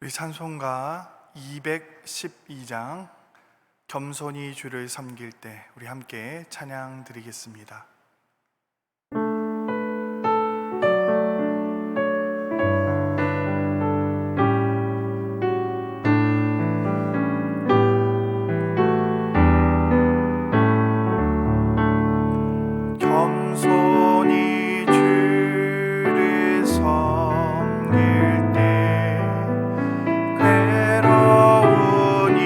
우리 찬송가 212장 겸손히 주를 섬길 때 우리 함께 찬양 드리겠습니다. 겸손히 주를 섬길 때 괴로우니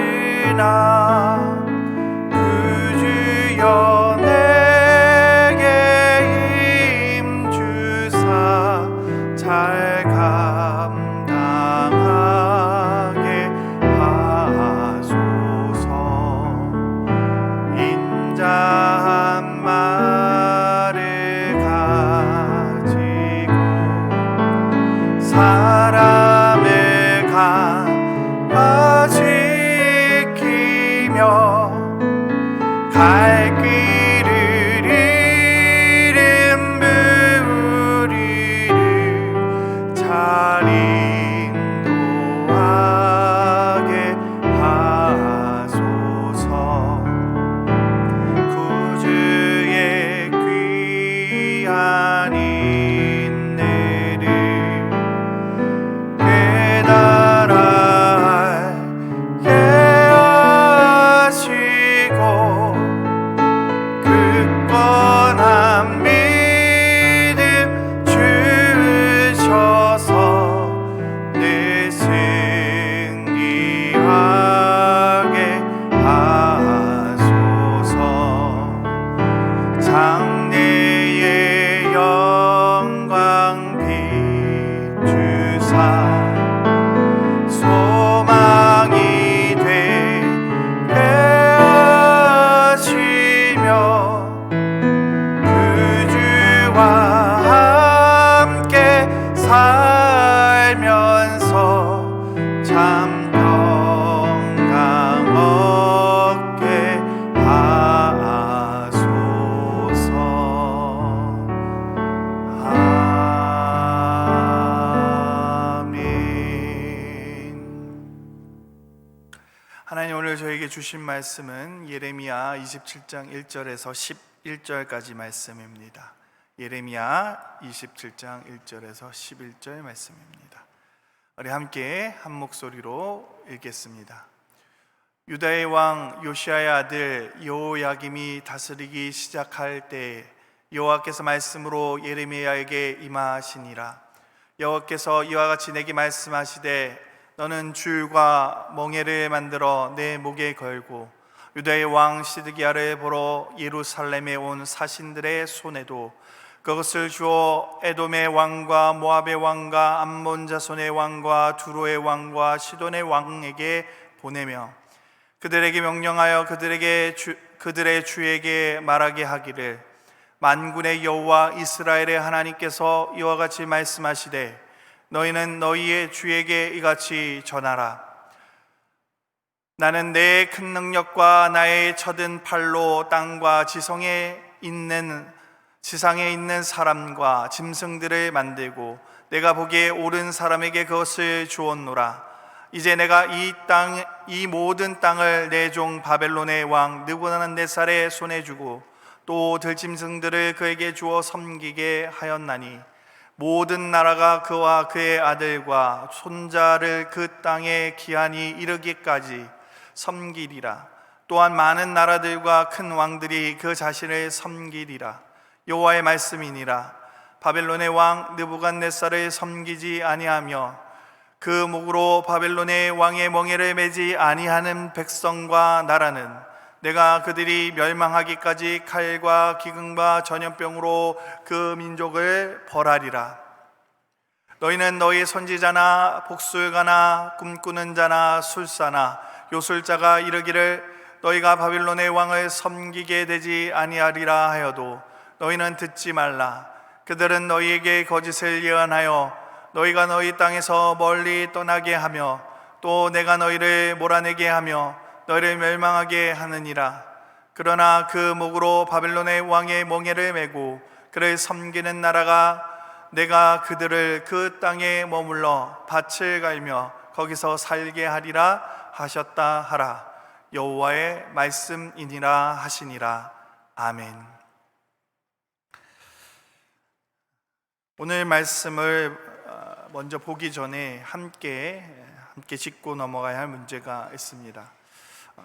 이만이나 그 주여 내게 힘주사 잘 감당하게 하소서. 인자한 말을 가지고 사람을 감화시키며 갈 길을 잃은 무리를 잘 인도하게 하소서. 구주의 귀한 인내를 깨달아 알게 하시고 굳건한 믿음 주셔서 늘 승리하게 하소서. 장래의 영광 비추사 소망이 되게 하시며 그 주와 함께 살면서 참 평강 얻게 하소서. 하나님, 오늘 저에게 주신 말씀은 예레미야 27장 1절에서 11절까지 말씀입니다. 예레미야 27장 1절에서 11절 말씀입니다. 우리 함께 한 목소리로 읽겠습니다. 유다의 왕 요시야의 아들 여호야김이 다스리기 시작할 때에 여호와께서 말씀으로 예레미야에게 임하시니라. 여호와께서 이와 같이 내게 말씀하시되 너는 줄과 멍에를 만들어 내 목에 걸고 유다의 왕 시드기야를 보러 예루살렘에 온 사신들의 손에도 그것을 주어 에돔의 왕과 모압의 왕과 암몬 자손의 왕과 두로의 왕과 시돈의 왕에게 보내며 그들에게 명령하여 그들의 주에게 말하게 하기를 만군의 여호와 이스라엘의 하나님께서 이와 같이 말씀하시되 너희는 너희의 주에게 이같이 전하라. 나는 내 큰 능력과 나의 쳐든 팔로 땅과 지상에 있는 사람과 짐승들을 만들고 내가 보기에 옳은 사람에게 그것을 주었노라. 이제 내가 이 모든 땅을 내 종 바벨론의 왕 느부갓네살의 손에 주고 또 들짐승들을 그에게 주어 섬기게 하였나니 모든 나라가 그와 그의 아들과 손자를 그 땅에 기한이 이르기까지 섬기리라. 또한 많은 나라들과 큰 왕들이 그 자신을 섬기리라. 여호와의 말씀이니라. 바벨론의 왕 느부갓네살을 섬기지 아니하며 그 목으로 바벨론의 왕의 멍에를 매지 아니하는 백성과 나라는 내가 그들이 멸망하기까지 칼과 기근과 전염병으로 그 민족을 벌하리라. 너희는 너희 선지자나 복술가나 꿈꾸는 자나 술사나 요술자가 이르기를 너희가 바벨론의 왕을 섬기게 되지 아니하리라 하여도 너희는 듣지 말라. 그들은 너희에게 거짓을 예언하여 너희가 너희 땅에서 멀리 떠나게 하며 또 내가 너희를 몰아내게 하며 너희를 멸망하게 하느니라. 그러나 그 목으로 바벨론의 왕의 멍에를 메고 그를 섬기는 나라가 내가 그들을 그 땅에 머물러 밭을 갈며 거기서 살게 하리라 하셨다 하라. 여호와의 말씀이니라 하시니라. 아멘. 오늘 말씀을 먼저 보기 전에 함께 짚고 넘어가야 할 문제가 있습니다.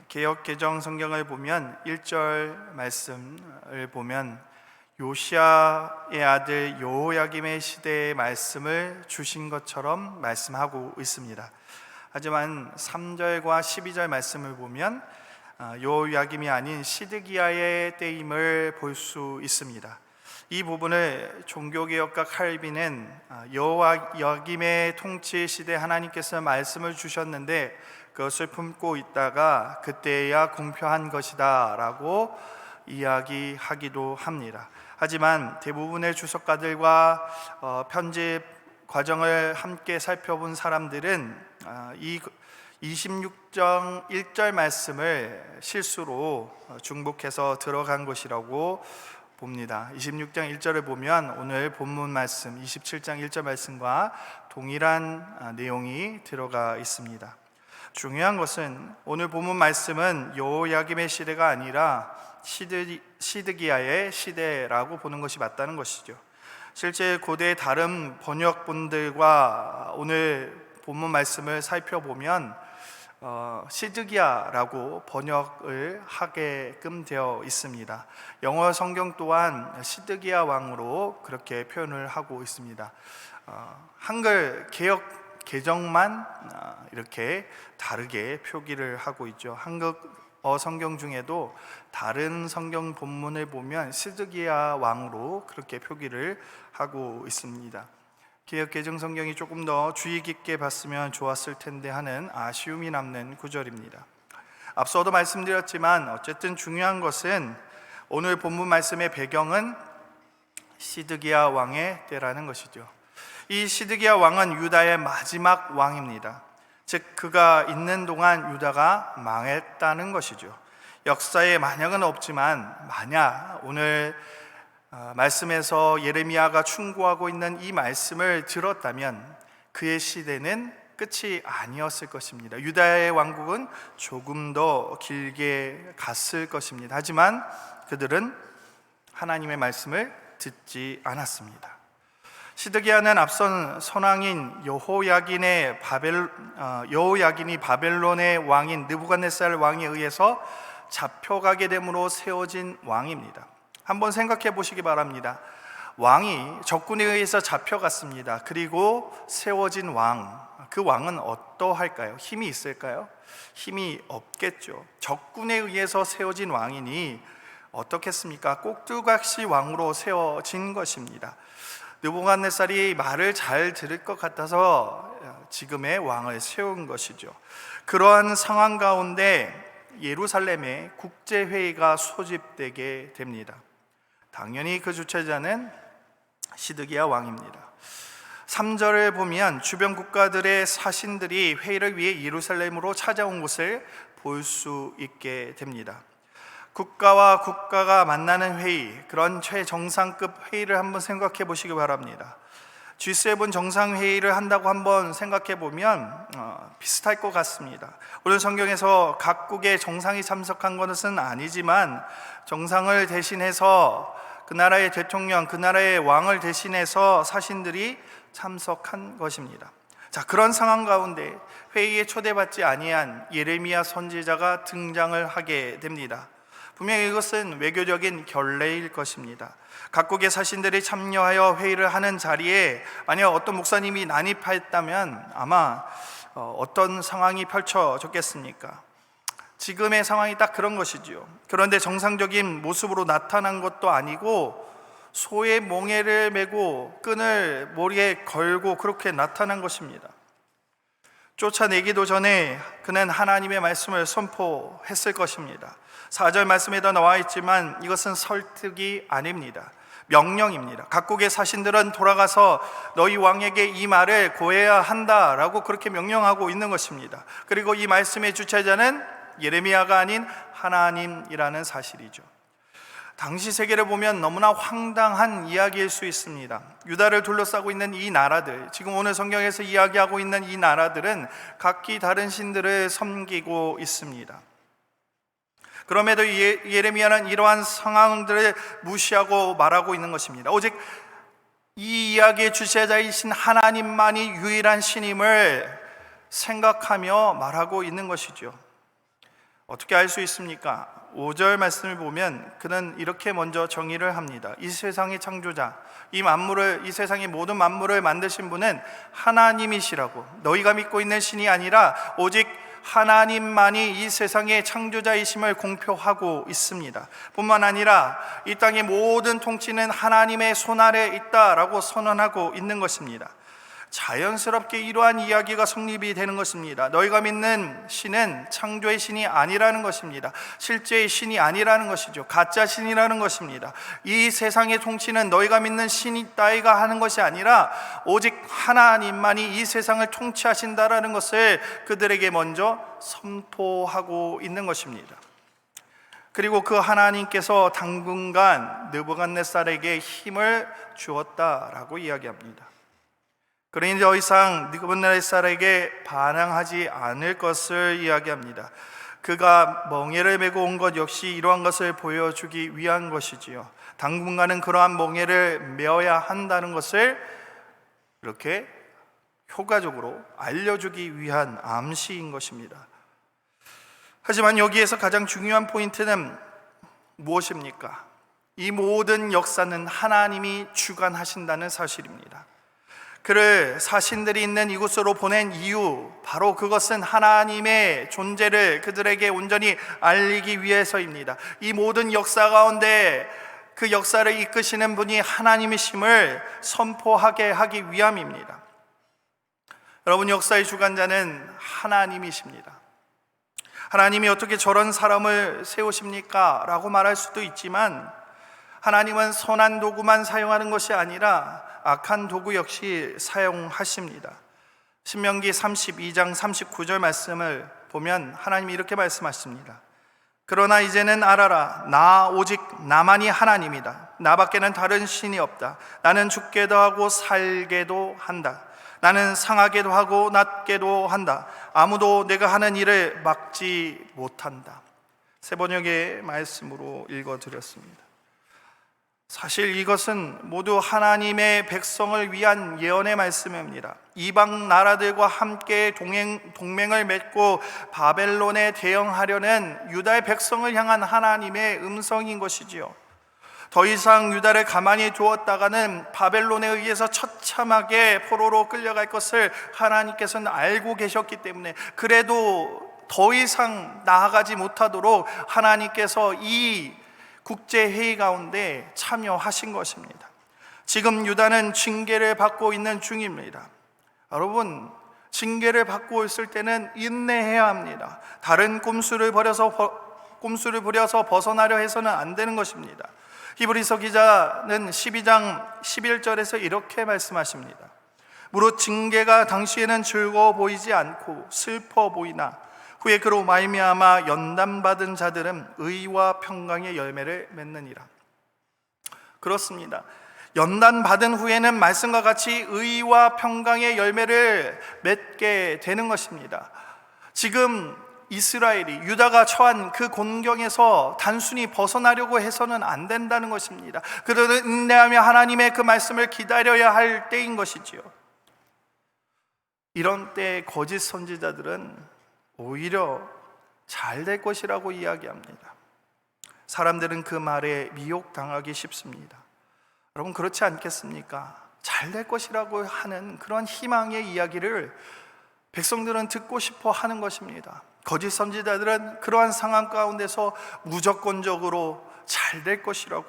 개역 개정 성경을 보면 1절 말씀을 보면 요시야의 아들 여호야김의 시대의 말씀을 주신 것처럼 말씀하고 있습니다. 하지만 3절과 12절 말씀을 보면 여호야김이 아닌 시드기야의 때임을 볼 수 있습니다. 이 부분을 종교개혁가 칼빈은 여호야김의 통치 시대 하나님께서 말씀을 주셨는데 그것을 품고 있다가 그때야 공표한 것이다 라고 이야기하기도 합니다. 하지만 대부분의 주석가들과 편집 과정을 함께 살펴본 사람들은 이 26장 1절 말씀을 실수로 중복해서 들어간 것이라고 봅니다. 26장 1절을 보면 오늘 본문 말씀 27장 1절 말씀과 동일한 내용이 들어가 있습니다. 중요한 것은 오늘 본문 말씀은 여호야김의 시대가 아니라 시드기야의 시대라고 보는 것이 맞다는 것이죠. 실제 고대 다른 번역본들과 오늘 본문 말씀을 살펴보면 시드기야라고 번역을 하게끔 되어 있습니다. 영어 성경 또한 시드기야 왕으로 그렇게 표현을 하고 있습니다. 한글 개역 개정만 이렇게 다르게 표기를 하고 있죠. 한국어 성경 중에도 다른 성경 본문을 보면 시드기야 왕으로 그렇게 표기를 하고 있습니다. 개역 개정 성경이 조금 더 주의 깊게 봤으면 좋았을 텐데 하는 아쉬움이 남는 구절입니다. 앞서도 말씀드렸지만 어쨌든 중요한 것은 오늘 본문 말씀의 배경은 시드기야 왕의 때라는 것이죠. 이 시드기야 왕은 유다의 마지막 왕입니다. 즉 그가 있는 동안 유다가 망했다는 것이죠. 역사에 만약은 없지만 만약 오늘 말씀에서 예레미야가 충고하고 있는 이 말씀을 들었다면 그의 시대는 끝이 아니었을 것입니다. 유다의 왕국은 조금 더 길게 갔을 것입니다. 하지만 그들은 하나님의 말씀을 듣지 않았습니다. 시드기야는 앞선 선왕인 여호야긴이 바벨론의 왕인 느부갓네살 왕에 의해서 잡혀가게 됨으로 세워진 왕입니다. 한번 생각해 보시기 바랍니다. 왕이 적군에 의해서 잡혀갔습니다. 그리고 세워진 왕, 그 왕은 어떠할까요? 힘이 있을까요? 힘이 없겠죠. 적군에 의해서 세워진 왕이니 어떻겠습니까? 꼭두각시 왕으로 세워진 것입니다. 느부갓네살이 말을 잘 들을 것 같아서 지금의 왕을 세운 것이죠. 그러한 상황 가운데 예루살렘에 국제회의가 소집되게 됩니다. 당연히 그 주최자는 시드기야 왕입니다. 3절을 보면 주변 국가들의 사신들이 회의를 위해 예루살렘으로 찾아온 것을 볼 수 있게 됩니다. 국가와 국가가 만나는 회의, 그런 최정상급 회의를 한번 생각해 보시기 바랍니다. G7 정상회의를 한다고 한번 생각해 보면 비슷할 것 같습니다. 오늘 성경에서 각국의 정상이 참석한 것은 아니지만 정상을 대신해서 그 나라의 대통령, 그 나라의 왕을 대신해서 사신들이 참석한 것입니다. 자, 그런 상황 가운데 회의에 초대받지 아니한 예레미야 선지자가 등장을 하게 됩니다. 분명히 이것은 외교적인 결례일 것입니다. 각국의 사신들이 참여하여 회의를 하는 자리에 만약 어떤 목사님이 난입했다면 아마 어떤 상황이 펼쳐졌겠습니까? 지금의 상황이 딱 그런 것이지요. 그런데 정상적인 모습으로 나타난 것도 아니고 소의 몽에를 메고 끈을 머리에 걸고 그렇게 나타난 것입니다. 쫓아내기도 전에 그는 하나님의 말씀을 선포했을 것입니다. 4절 말씀에도 나와 있지만 이것은 설득이 아닙니다. 명령입니다. 각국의 사신들은 돌아가서 너희 왕에게 이 말을 고해야 한다라고 그렇게 명령하고 있는 것입니다. 그리고 이 말씀의 주체자는 예레미야가 아닌 하나님이라는 사실이죠. 당시 세계를 보면 너무나 황당한 이야기일 수 있습니다. 유다를 둘러싸고 있는 이 나라들, 지금 오늘 성경에서 이야기하고 있는 이 나라들은 각기 다른 신들을 섬기고 있습니다. 그럼에도 예레미야는 이러한 상황들을 무시하고 말하고 있는 것입니다. 오직 이 이야기의 주체자이신 하나님만이 유일한 신임을 생각하며 말하고 있는 것이죠. 어떻게 알 수 있습니까? 5절 말씀을 보면 그는 이렇게 먼저 정의를 합니다. 이 세상의 창조자, 이 세상의 모든 만물을 만드신 분은 하나님이시라고, 너희가 믿고 있는 신이 아니라 오직 하나님만이 이 세상의 창조자이심을 공표하고 있습니다. 뿐만 아니라 이 땅의 모든 통치는 하나님의 손 아래 있다라고 선언하고 있는 것입니다. 자연스럽게 이러한 이야기가 성립이 되는 것입니다. 너희가 믿는 신은 창조의 신이 아니라는 것입니다. 실제의 신이 아니라는 것이죠. 가짜 신이라는 것입니다. 이 세상의 통치는 너희가 믿는 신이 따위가 하는 것이 아니라 오직 하나님만이 이 세상을 통치하신다라는 것을 그들에게 먼저 선포하고 있는 것입니다. 그리고 그 하나님께서 당분간 느부갓네살에게 힘을 주었다라고 이야기합니다. 그러니 더 이상 느부갓네살에게 반항하지 않을 것을 이야기합니다. 그가 멍에를 메고 온 것 역시 이러한 것을 보여주기 위한 것이지요. 당분간은 그러한 멍에를 메어야 한다는 것을 이렇게 효과적으로 알려주기 위한 암시인 것입니다. 하지만 여기에서 가장 중요한 포인트는 무엇입니까? 이 모든 역사는 하나님이 주관하신다는 사실입니다. 그를 사신들이 있는 이곳으로 보낸 이유, 바로 그것은 하나님의 존재를 그들에게 온전히 알리기 위해서입니다. 이 모든 역사 가운데 그 역사를 이끄시는 분이 하나님이심을 선포하게 하기 위함입니다. 여러분, 역사의 주관자는 하나님이십니다. 하나님이 어떻게 저런 사람을 세우십니까? 라고 말할 수도 있지만 하나님은 선한 도구만 사용하는 것이 아니라 악한 도구 역시 사용하십니다. 신명기 32장 39절 말씀을 보면 하나님이 이렇게 말씀하십니다. 그러나 이제는 알아라, 나 오직 나만이 하나님이다. 나밖에는 다른 신이 없다. 나는 죽게도 하고 살게도 한다. 나는 상하게도 하고 낫게도 한다. 아무도 내가 하는 일을 막지 못한다. 세 번역의 말씀으로 읽어드렸습니다. 사실 이것은 모두 하나님의 백성을 위한 예언의 말씀입니다. 이방 나라들과 함께 동맹을 맺고 바벨론에 대응하려는 유다의 백성을 향한 하나님의 음성인 것이지요. 더 이상 유다를 가만히 두었다가는 바벨론에 의해서 처참하게 포로로 끌려갈 것을 하나님께서는 알고 계셨기 때문에, 그래도 더 이상 나아가지 못하도록 하나님께서 이 국제회의 가운데 참여하신 것입니다. 지금 유다는 징계를 받고 있는 중입니다. 여러분, 징계를 받고 있을 때는 인내해야 합니다. 다른 꼼수를 부려서 벗어나려 해서는 안 되는 것입니다. 히브리서 기자는 12장 11절에서 이렇게 말씀하십니다. 무릇 징계가 당시에는 즐거워 보이지 않고 슬퍼 보이나 후에 그로 말미암아 연단받은 자들은 의와 평강의 열매를 맺느니라. 그렇습니다. 연단받은 후에는 말씀과 같이 의와 평강의 열매를 맺게 되는 것입니다. 지금 이스라엘이, 유다가 처한 그 곤경에서 단순히 벗어나려고 해서는 안 된다는 것입니다. 그들은 인내하며 하나님의 그 말씀을 기다려야 할 때인 것이지요. 이런 때 거짓 선지자들은 오히려 잘 될 것이라고 이야기합니다. 사람들은 그 말에 미혹당하기 쉽습니다. 여러분, 그렇지 않겠습니까? 잘 될 것이라고 하는 그런 희망의 이야기를 백성들은 듣고 싶어 하는 것입니다. 거짓 선지자들은 그러한 상황 가운데서 무조건적으로 잘 될 것이라고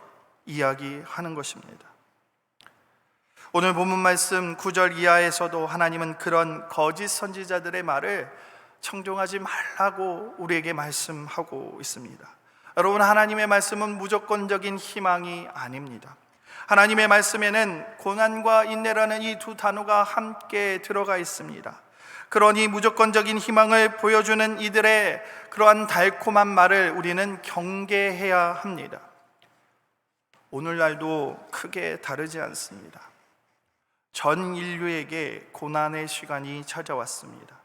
이야기하는 것입니다. 오늘 본문 말씀 9절 이하에서도 하나님은 그런 거짓 선지자들의 말을 청종하지 말라고 우리에게 말씀하고 있습니다. 여러분, 하나님의 말씀은 무조건적인 희망이 아닙니다. 하나님의 말씀에는 고난과 인내라는 이 두 단어가 함께 들어가 있습니다. 그러니 무조건적인 희망을 보여주는 이들의 그러한 달콤한 말을 우리는 경계해야 합니다. 오늘날도 크게 다르지 않습니다. 전 인류에게 고난의 시간이 찾아왔습니다.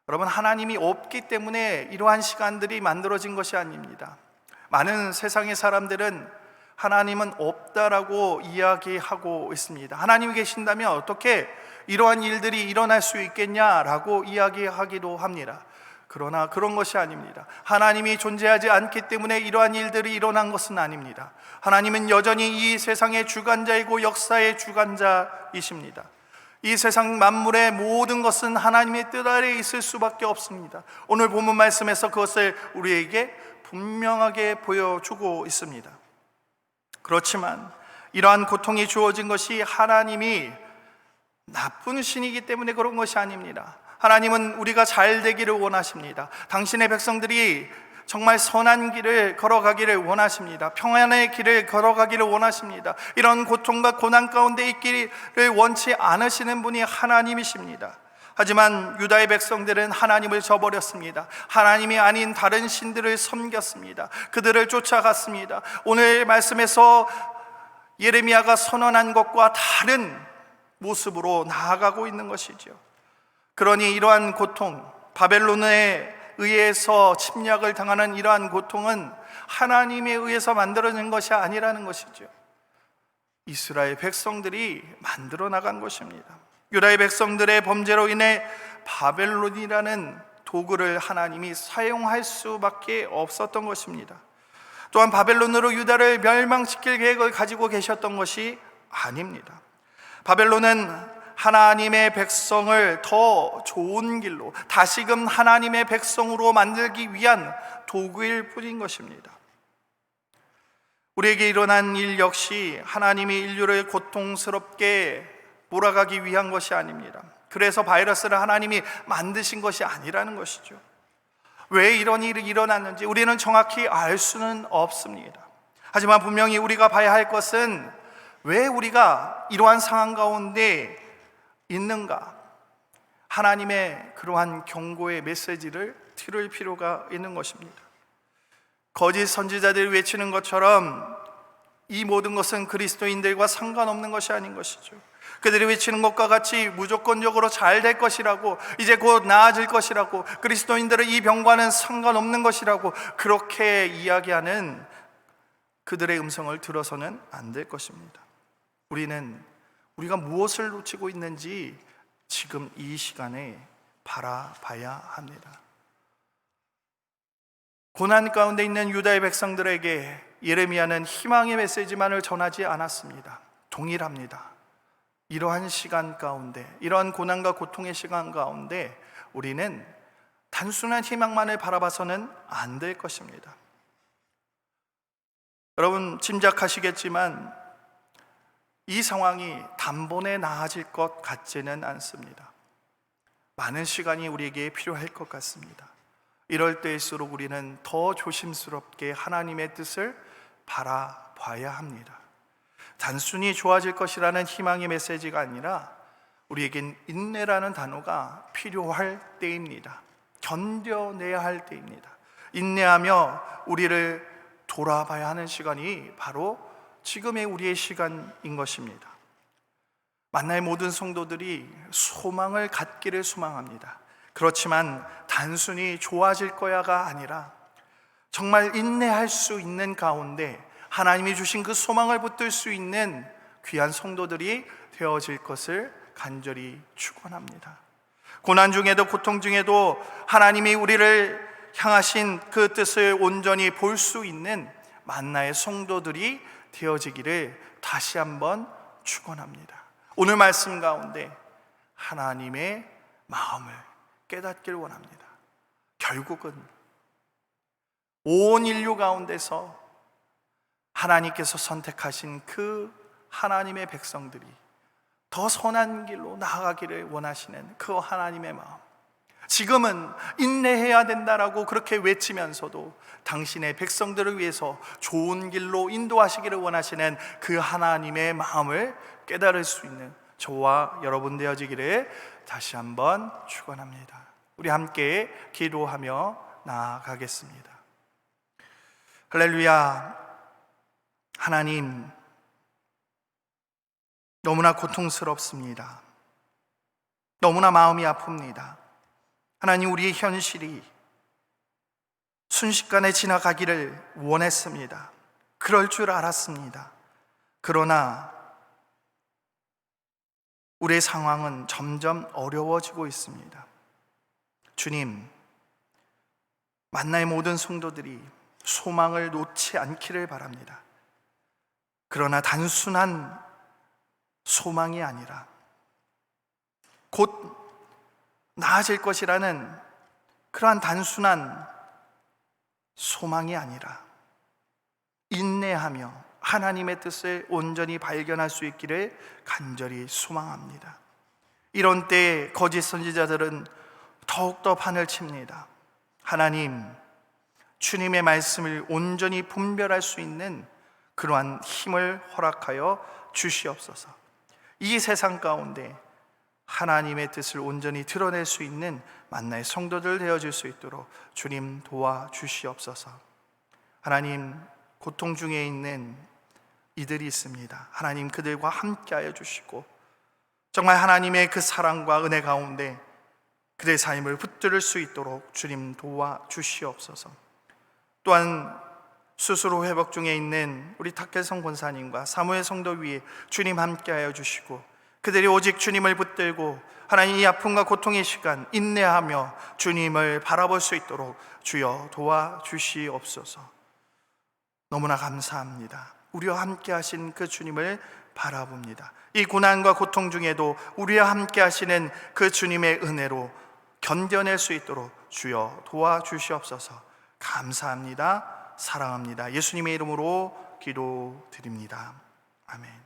여러분, 하나님이 없기 때문에 이러한 시간들이 만들어진 것이 아닙니다. 많은 세상의 사람들은 하나님은 없다라고 이야기하고 있습니다. 하나님이 계신다면 어떻게 이러한 일들이 일어날 수 있겠냐라고 이야기하기도 합니다. 그러나 그런 것이 아닙니다. 하나님이 존재하지 않기 때문에 이러한 일들이 일어난 것은 아닙니다. 하나님은 여전히 이 세상의 주관자이고 역사의 주관자이십니다. 이 세상 만물의 모든 것은 하나님의 뜻 아래 있을 수밖에 없습니다. 오늘 본문 말씀에서 그것을 우리에게 분명하게 보여주고 있습니다. 그렇지만 이러한 고통이 주어진 것이 하나님이 나쁜 신이기 때문에 그런 것이 아닙니다. 하나님은 우리가 잘 되기를 원하십니다. 당신의 백성들이 정말 선한 길을 걸어가기를 원하십니다. 평안의 길을 걸어가기를 원하십니다. 이런 고통과 고난 가운데 있기를 원치 않으시는 분이 하나님이십니다. 하지만 유다의 백성들은 하나님을 저버렸습니다. 하나님이 아닌 다른 신들을 섬겼습니다. 그들을 쫓아갔습니다. 오늘 말씀에서 예레미야가 선언한 것과 다른 모습으로 나아가고 있는 것이죠. 그러니 이러한 고통, 바벨론에 의해서 침략을 당하는 이러한 고통은 하나님에 의해서 만들어진 것이 아니라는 것이죠. 이스라엘 백성들이 만들어 나간 것입니다. 유다의 백성들의 범죄로 인해 바벨론이라는 도구를 하나님이 사용할 수밖에 없었던 것입니다. 또한 바벨론으로 유다를 멸망시킬 계획을 가지고 계셨던 것이 아닙니다. 바벨론은 하나님의 백성을 더 좋은 길로 다시금 하나님의 백성으로 만들기 위한 도구일 뿐인 것입니다. 우리에게 일어난 일 역시 하나님이 인류를 고통스럽게 몰아가기 위한 것이 아닙니다. 그래서 바이러스를 하나님이 만드신 것이 아니라는 것이죠. 왜 이런 일이 일어났는지 우리는 정확히 알 수는 없습니다. 하지만 분명히 우리가 봐야 할 것은 왜 우리가 이러한 상황 가운데 있는가? 하나님의 그러한 경고의 메시지를 들을 필요가 있는 것입니다. 거짓 선지자들이 외치는 것처럼 이 모든 것은 그리스도인들과 상관없는 것이 아닌 것이죠. 그들이 외치는 것과 같이 무조건적으로 잘 될 것이라고, 이제 곧 나아질 것이라고, 그리스도인들은 이 병과는 상관없는 것이라고 그렇게 이야기하는 그들의 음성을 들어서는 안 될 것입니다. 우리가 무엇을 놓치고 있는지 지금 이 시간에 바라봐야 합니다. 고난 가운데 있는 유다의 백성들에게 예레미야는 희망의 메시지만을 전하지 않았습니다. 동일합니다. 이러한 시간 가운데, 이러한 고난과 고통의 시간 가운데 우리는 단순한 희망만을 바라봐서는 안 될 것입니다. 여러분 짐작하시겠지만 이 상황이 단번에 나아질 것 같지는 않습니다. 많은 시간이 우리에게 필요할 것 같습니다. 이럴 때일수록 우리는 더 조심스럽게 하나님의 뜻을 바라봐야 합니다. 단순히 좋아질 것이라는 희망의 메시지가 아니라 우리에겐 인내라는 단어가 필요할 때입니다. 견뎌내야 할 때입니다. 인내하며 우리를 돌아봐야 하는 시간이 바로 지금의 우리의 시간인 것입니다. 만나의 모든 성도들이 소망을 갖기를 소망합니다. 그렇지만 단순히 좋아질 거야가 아니라 정말 인내할 수 있는 가운데 하나님이 주신 그 소망을 붙들 수 있는 귀한 성도들이 되어질 것을 간절히 축원합니다. 고난 중에도 고통 중에도 하나님이 우리를 향하신 그 뜻을 온전히 볼 수 있는 만나의 성도들이 되어지기를 다시 한번 축원합니다. 오늘 말씀 가운데 하나님의 마음을 깨닫길 원합니다. 결국은 온 인류 가운데서 하나님께서 선택하신 그 하나님의 백성들이 더 선한 길로 나아가기를 원하시는 그 하나님의 마음, 지금은 인내해야 된다라고 그렇게 외치면서도 당신의 백성들을 위해서 좋은 길로 인도하시기를 원하시는 그 하나님의 마음을 깨달을 수 있는 저와 여러분 되어지기를 다시 한번 축원합니다. 우리 함께 기도하며 나아가겠습니다. 할렐루야. 하나님, 너무나 고통스럽습니다. 너무나 마음이 아픕니다. 하나님, 우리의 현실이 순식간에 지나가기를 원했습니다. 그럴 줄 알았습니다. 그러나 우리의 상황은 점점 어려워지고 있습니다. 주님, 만나의 모든 성도들이 소망을 놓지 않기를 바랍니다. 그러나 단순한 소망이 아니라 곧 나아질 것이라는 그러한 단순한 소망이 아니라 인내하며 하나님의 뜻을 온전히 발견할 수 있기를 간절히 소망합니다. 이런 때에 거짓 선지자들은 더욱더 판을 칩니다. 하나님, 주님의 말씀을 온전히 분별할 수 있는 그러한 힘을 허락하여 주시옵소서. 이 세상 가운데 하나님의 뜻을 온전히 드러낼 수 있는 만나의 성도들 되어질 수 있도록 주님 도와주시옵소서. 하나님, 고통 중에 있는 이들이 있습니다. 하나님, 그들과 함께하여 주시고 정말 하나님의 그 사랑과 은혜 가운데 그들의 삶을 붙들을 수 있도록 주님 도와주시옵소서. 또한 스스로 회복 중에 있는 우리 탁계성 권사님과 사무엘 성도 위에 주님 함께하여 주시고 그들이 오직 주님을 붙들고 하나님 이 아픔과 고통의 시간 인내하며 주님을 바라볼 수 있도록 주여 도와주시옵소서. 너무나 감사합니다. 우리와 함께 하신 그 주님을 바라봅니다. 이 고난과 고통 중에도 우리와 함께 하시는 그 주님의 은혜로 견뎌낼 수 있도록 주여 도와주시옵소서. 감사합니다. 사랑합니다. 예수님의 이름으로 기도드립니다. 아멘.